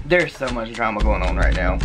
There's so much drama going on right now.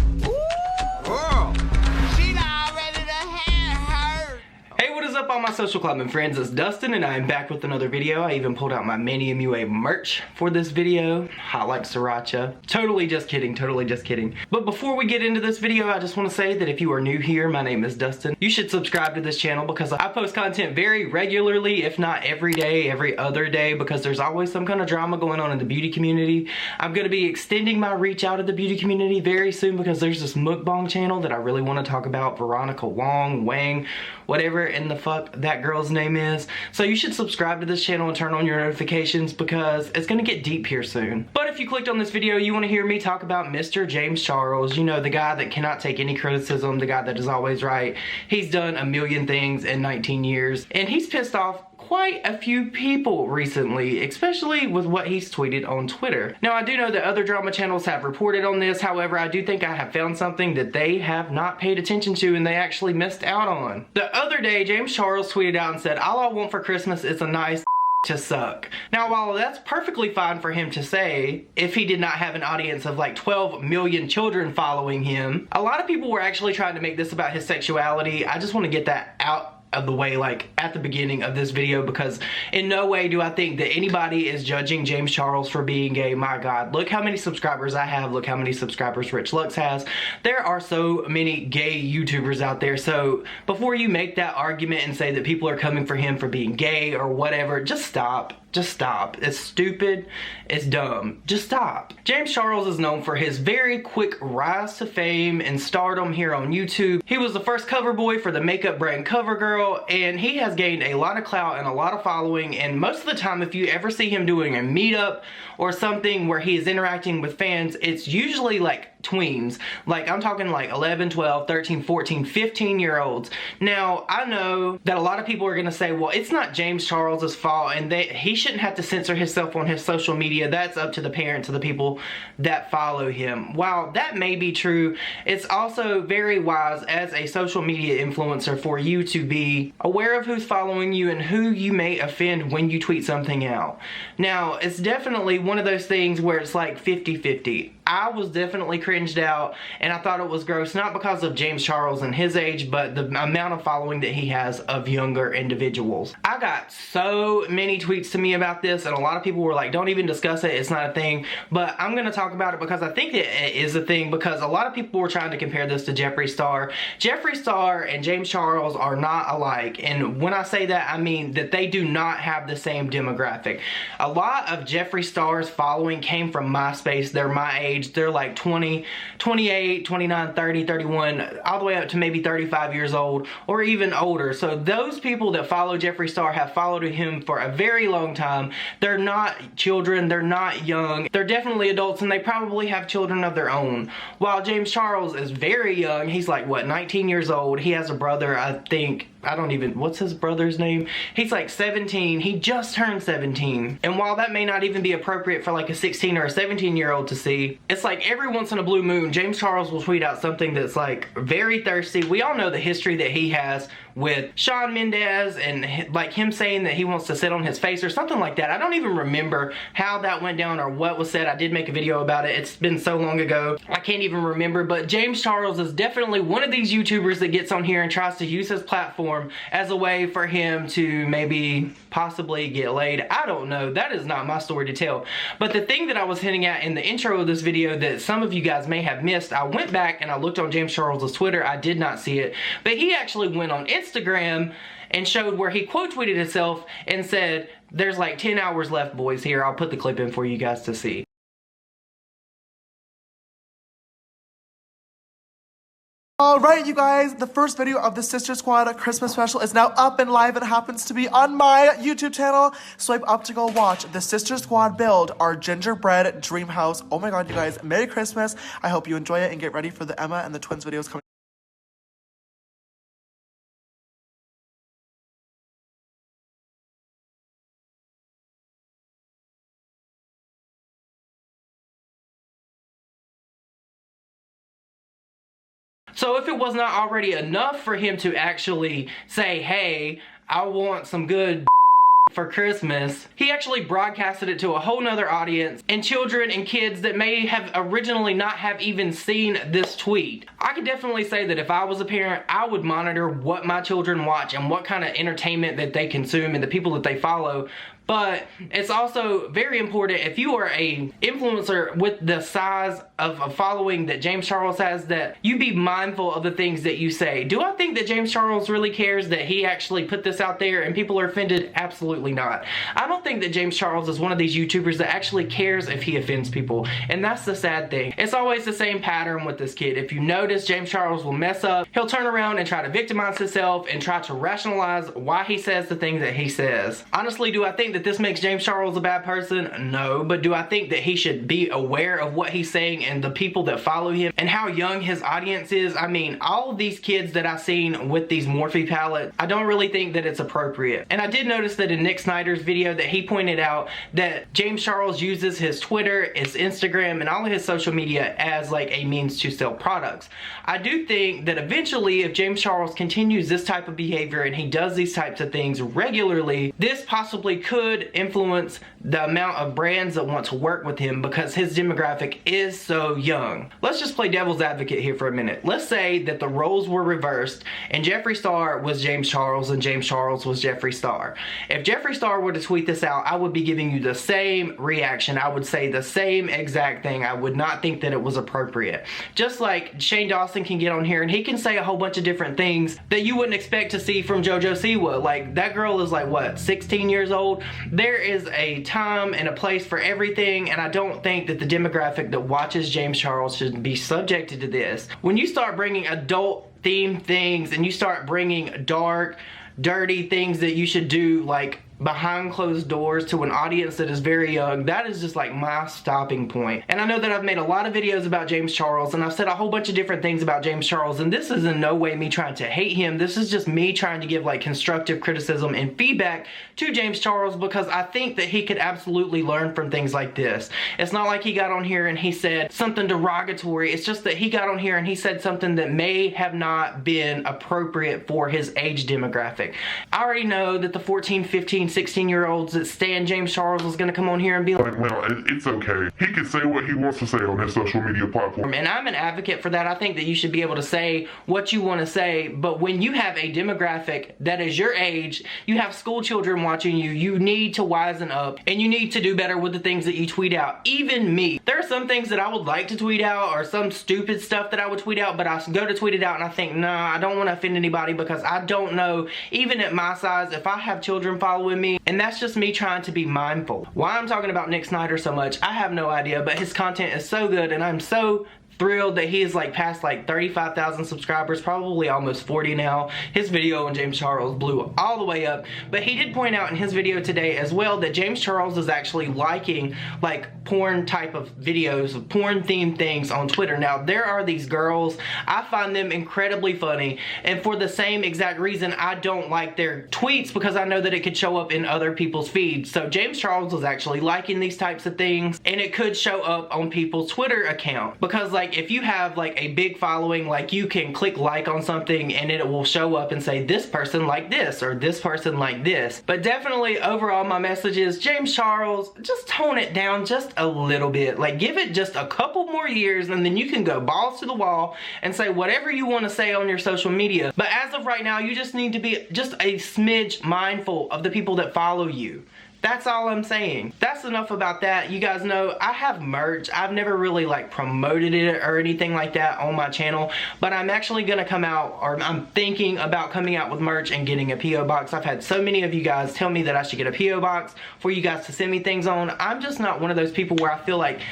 What is up, all my social clubbing friends? It's Dustin and I am back with another video. I even pulled out my Manny MUA merch for this video. Hot like sriracha. Totally just kidding, totally just kidding. But before we get into this video, I just want to say that if you are new here, my name is Dustin. You should subscribe to this channel because I post content very regularly, if not every day, every other day, because there's always some kind of drama going on in the beauty community. I'm going to be extending my reach out of the beauty community very soon because there's this mukbang channel that I really want to talk about, Veronica Wang, whatever in the fuck that girl's name is. So you should subscribe to this channel and turn on your notifications because it's gonna get deep here soon. But if you clicked on this video, you want to hear me talk about Mr. James Charles, you know, the guy that cannot take any criticism, the guy that is always right. He's done a million things in 19 years and he's pissed off quite a few people recently, especially with what he's tweeted on Twitter. Now, I do know that other drama channels have reported on this. However, I do think I have found something that they have not paid attention to and they actually missed out on. The other day, James Charles tweeted out and said, "All I want for Christmas is a nice to suck." Now, while that's perfectly fine for him to say, if he did not have an audience of like 12 million children following him, a lot of people were actually trying to make this about his sexuality. I just want to get that out of the way, like at the beginning of this video, because in no way do I think that anybody is judging James Charles for being gay. My God, look how many subscribers I have, look how many subscribers Rich Lux has. There are so many gay YouTubers out there, so before you make that argument and say that people are coming for him for being gay or whatever, just stop. Just stop. It's stupid. It's dumb. Just stop. James Charles is known for his very quick rise to fame and stardom here on YouTube. He was the first cover boy for the makeup brand CoverGirl, and he has gained a lot of clout and a lot of following, and most of the time if you ever see him doing a meetup or something where he is interacting with fans, it's usually like tweens. Like, I'm talking like 11, 12, 13, 14, 15-year-olds. Now, I know that a lot of people are going to say, well, it's not James Charles's fault and he shouldn't have to censor himself on his social media. That's up to the parents of the people that follow him. While that may be true, it's also very wise as a social media influencer for you to be aware of who's following you and who you may offend when you tweet something out. Now, it's definitely one of those things where it's like 50-50. I was definitely cringed out and I thought it was gross, not because of James Charles and his age, but the amount of following that he has of younger individuals. I got so many tweets to me about this and a lot of people were like, don't even discuss it, it's not a thing. But I'm going to talk about it because I think that it is a thing, because a lot of people were trying to compare this to Jeffree Star. Jeffree Star and James Charles are not alike, and when I say that, I mean that they do not have the same demographic. A lot of Jeffree Star's following came from MySpace. They're my age. They're like 20, 28, 29, 30, 31, all the way up to maybe 35 years old or even older. So those people that follow Jeffree Star have followed him for a very long time. They're not children, they're not young, they're definitely adults, and they probably have children of their own. While James Charles is very young, he's like, what, 19 years old. He has a brother, I think, what's his brother's name? He's like 17. He just turned 17. And while that may not even be appropriate for like a 16 or a 17-year-old to see, it's like every once in a blue moon, James Charles will tweet out something that's like very thirsty. We all know the history that he has with Shawn Mendes and like him saying that he wants to sit on his face or something like that. I don't even remember how that went down or what was said. I did make a video about it. It's been so long ago, I can't even remember. But James Charles is definitely one of these YouTubers that gets on here and tries to use his platform as a way for him to maybe possibly get laid. I don't know. That is not my story to tell. But the thing that I was hinting at in the intro of this video that some of you guys may have missed, I went back and I looked on James Charles's Twitter. I did not see it, but he actually went on Instagram and showed where he quote tweeted himself and said, "There's like 10 hours left, boys." Here, I'll put the clip in for you guys to see. Alright, you guys, the first video of the Sister Squad Christmas special is now up and live. It happens to be on my YouTube channel. Swipe up to go watch the Sister Squad build our gingerbread dream house. Oh my god, you guys, Merry Christmas. I hope you enjoy it and get ready for the Emma and the twins videos coming. So if it was not already enough for him to actually say, hey, I want some good for Christmas, he actually broadcasted it to a whole nother audience and children and kids that may have originally not have even seen this tweet. I could definitely say that if I was a parent, I would monitor what my children watch and what kind of entertainment that they consume and the people that they follow. But it's also very important, if you are a influencer with the size of a following that James Charles has, that you be mindful of the things that you say. Do I think that James Charles really cares that he actually put this out there and people are offended? Absolutely not. I don't think that James Charles is one of these YouTubers that actually cares if he offends people, and that's the sad thing. It's always the same pattern with this kid. If you notice, James Charles will mess up, he'll turn around and try to victimize himself and try to rationalize why he says the things that he says. Honestly, do I think that this makes James Charles a bad person? No. But do I think that he should be aware of what he's saying and the people that follow him and how young his audience is? I mean, all of these kids that I've seen with these Morphe palettes, I don't really think that it's appropriate. And I did notice that in Nick Snyder's video that he pointed out that James Charles uses his Twitter, his Instagram, and all of his social media as like a means to sell products. I do think that eventually, if James Charles continues this type of behavior and he does these types of things regularly, this possibly could influence the amount of brands that want to work with him because his demographic is so young. Let's just play devil's advocate here for a minute. Let's say that the roles were reversed and Jeffree Star was James Charles and James Charles was Jeffree Star. If Jeffree Star were to tweet this out, I would be giving you the same reaction. I would say the same exact thing. I would not think that it was appropriate. Just like Shane Dawson can get on here and he can say a whole bunch of different things that you wouldn't expect to see from JoJo Siwa. Like, that girl is like, what, 16 years old? There is a time and a place for everything, and I don't think that the demographic that watches James Charles should be subjected to this. When you start bringing adult themed things and you start bringing dark, dirty things that you should do like behind closed doors to an audience that is very young, that is just like my stopping point. And I know that I've made a lot of videos about James Charles and I've said a whole bunch of different things about James Charles, and this is in no way me trying to hate him. This is just me trying to give like constructive criticism and feedback to James Charles because I think that he could absolutely learn from things like this. It's not like he got on here and he said something derogatory. It's just that he got on here and he said something that may have not been appropriate for his age demographic. I already know that the 14, 15, 16-year-olds that stan James Charles is going to come on here and be like, well, it's okay. He can say what he wants to say on his social media platform. And I'm an advocate for that. I think that you should be able to say what you want to say, but when you have a demographic that is your age, you have school children watching you, you need to wisen up and you need to do better with the things that you tweet out. Even me. There are some things that I would like to tweet out or some stupid stuff that I would tweet out, but I go to tweet it out and I think, nah, I don't want to offend anybody because I don't know, even at my size, if I have children following me, and that's just me trying to be mindful. Why I'm talking about Nick Snyder so much, I have no idea, but his content is so good and I'm so thrilled that he is like past like 35,000 subscribers, probably almost 40 now. His video on James Charles blew all the way up, but he did point out in his video today as well that James Charles is actually liking like porn type of videos, porn themed things on Twitter. Now there are these girls, I find them incredibly funny, and for the same exact reason I don't like their tweets because I know that it could show up in other people's feeds. So James Charles was actually liking these types of things and it could show up on people's Twitter account because like if you have like a big following, like you can click like on something and it will show up and say this person like this or this person like this. But definitely overall my message is, James Charles, just tone it down just a little bit. Like give it just a couple more years and then you can go balls to the wall and say whatever you want to say on your social media. But as of right now, you just need to be just a smidge mindful of the people that follow you. That's all I'm saying. That's enough about that. You guys know I have merch. I've never really like promoted it or anything like that on my channel, but I'm actually gonna come out, or I'm thinking about coming out with merch and getting a P.O. box. I've had so many of you guys tell me that I should get a P.O. box for you guys to send me things on. I'm just not one of those people where I feel like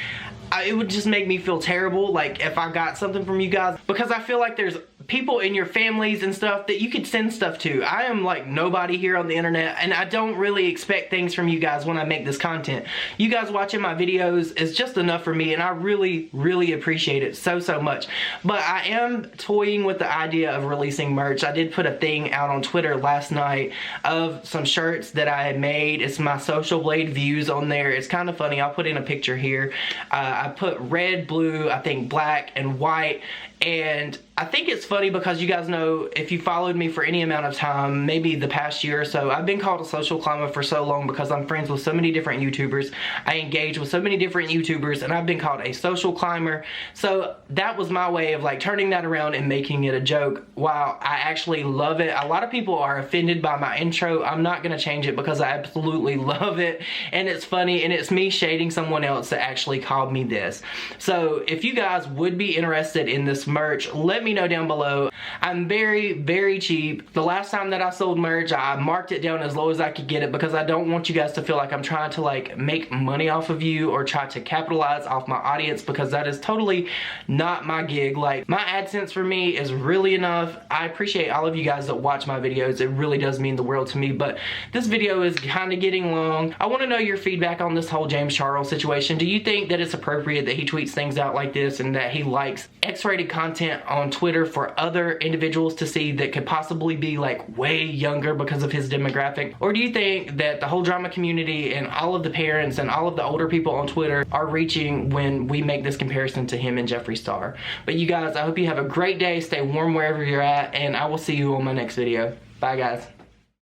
it would just make me feel terrible like if I got something from you guys, because I feel like there's people in your families and stuff that you could send stuff to. I am like nobody here on the internet and I don't really expect things from you guys when I make this content. You guys watching my videos is just enough for me and I really appreciate it so much. But I am toying with the idea of releasing merch. I did put a thing out on Twitter last night of some shirts that I had made. It's my Social Blade views on there. It's kind of funny. I'll put in a picture here. I put red, blue, I think black and white, And I think it's funny because you guys know, if you followed me for any amount of time, maybe the past year or so, I've been called a social climber for so long because I'm friends with so many different YouTubers. I engage with so many different YouTubers, and I've been called a social climber. So that was my way of like turning that around and making it a joke. While I actually love it, a lot of people are offended by my intro. I'm not gonna change it because I absolutely love it, and it's funny, and it's me shading someone else that actually called me this. So if you guys would be interested in this merch, let me know down below. I'm very, very cheap. The last time that I sold merch, I marked it down as low as I could get it because I don't want you guys to feel like I'm trying to like make money off of you or try to capitalize off my audience, because that is totally not my gig. Like, my AdSense for me is really enough. I appreciate all of you guys that watch my videos. It really does mean the world to me, but this video is kind of getting long. I want to know your feedback on this whole James Charles situation. Do you think that it's appropriate that he tweets things out like this and that he likes X-rated content on Twitter for other individuals to see that could possibly be like way younger because of his demographic? Or do you think that the whole drama community and all of the parents and all of the older people on Twitter are reaching when we make this comparison to him and Jeffree Star? But you guys, I hope you have a great day. Stay warm wherever you're at, and I will see you on my next video. Bye, guys.